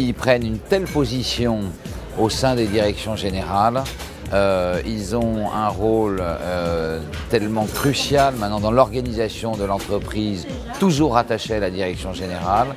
ils prennent une telle position au sein des directions générales. Ils ont un rôle tellement crucial maintenant dans l'organisation de l'entreprise, toujours attaché à la direction générale,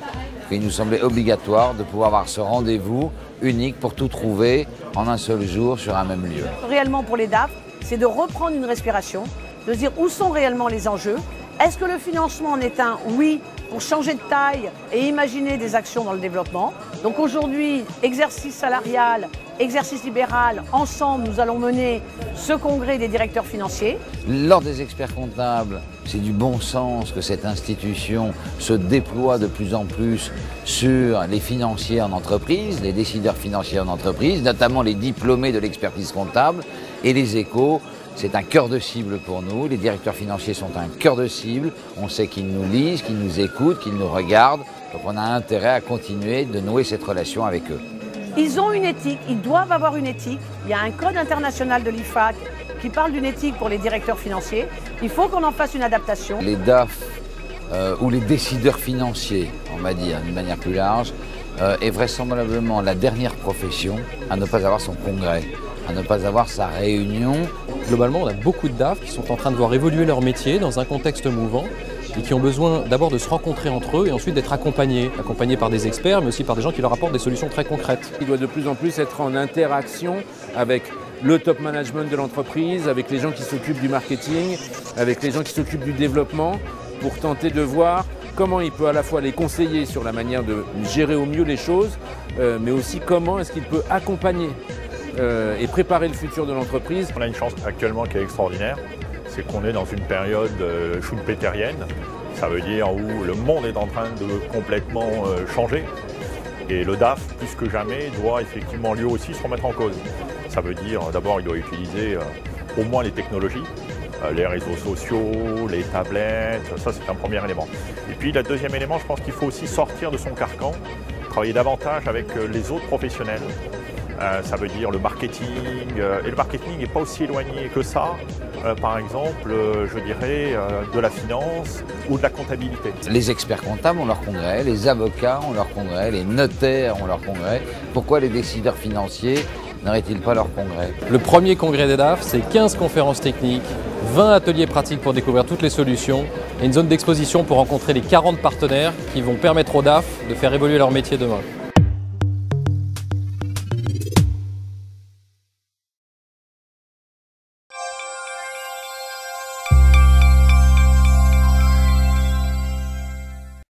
qu'il nous semblait obligatoire de pouvoir avoir ce rendez-vous unique pour tout trouver en un seul jour sur un même lieu. Réellement pour les DAF, c'est de reprendre une respiration, de se dire où sont réellement les enjeux. Est-ce que le financement en est un oui pour changer de taille et imaginer des actions dans le développement? Donc aujourd'hui, exercice salarial, exercice libéral, ensemble, nous allons mener ce congrès des directeurs financiers. Lors des experts comptables, c'est du bon sens que cette institution se déploie de plus en plus sur les financiers en entreprise, les décideurs financiers en entreprise, notamment les diplômés de l'expertise comptable et les échos. C'est un cœur de cible pour nous, les directeurs financiers sont un cœur de cible, on sait qu'ils nous lisent, qu'ils nous écoutent, qu'ils nous regardent, donc on a intérêt à continuer de nouer cette relation avec eux. Ils ont une éthique, ils doivent avoir une éthique, il y a un code international de l'IFAC qui parle d'une éthique pour les directeurs financiers, il faut qu'on en fasse une adaptation. Les DAF ou les décideurs financiers, on va dire d'une manière plus large, est vraisemblablement la dernière profession à ne pas avoir son congrès, à ne pas avoir sa réunion. Globalement, on a beaucoup de DAF qui sont en train de voir évoluer leur métier dans un contexte mouvant et qui ont besoin d'abord de se rencontrer entre eux et ensuite d'être accompagnés par des experts mais aussi par des gens qui leur apportent des solutions très concrètes. Il doit de plus en plus être en interaction avec le top management de l'entreprise, avec les gens qui s'occupent du marketing, avec les gens qui s'occupent du développement pour tenter de voir comment il peut à la fois les conseiller sur la manière de gérer au mieux les choses, mais aussi comment est-ce qu'il peut accompagner et préparer le futur de l'entreprise. On a une chance actuellement qui est extraordinaire, c'est qu'on est dans une période schumpeterienne. Ça veut dire où le monde est en train de complètement changer. Et le DAF, plus que jamais, doit effectivement lui aussi se remettre en cause. Ça veut dire d'abord il doit utiliser au moins les technologies, les réseaux sociaux, les tablettes, ça c'est un premier élément. Et puis le deuxième élément, je pense qu'il faut aussi sortir de son carcan, travailler davantage avec les autres professionnels. Ça veut dire le marketing, et le marketing n'est pas aussi éloigné que ça, par exemple, je dirais, de la finance ou de la comptabilité. Les experts comptables ont leur congrès, les avocats ont leur congrès, les notaires ont leur congrès. Pourquoi les décideurs financiers n'auraient-ils pas leur congrès? Le premier congrès des DAF, c'est 15 conférences techniques, 20 ateliers pratiques pour découvrir toutes les solutions et une zone d'exposition pour rencontrer les 40 partenaires qui vont permettre aux DAF de faire évoluer leur métier demain.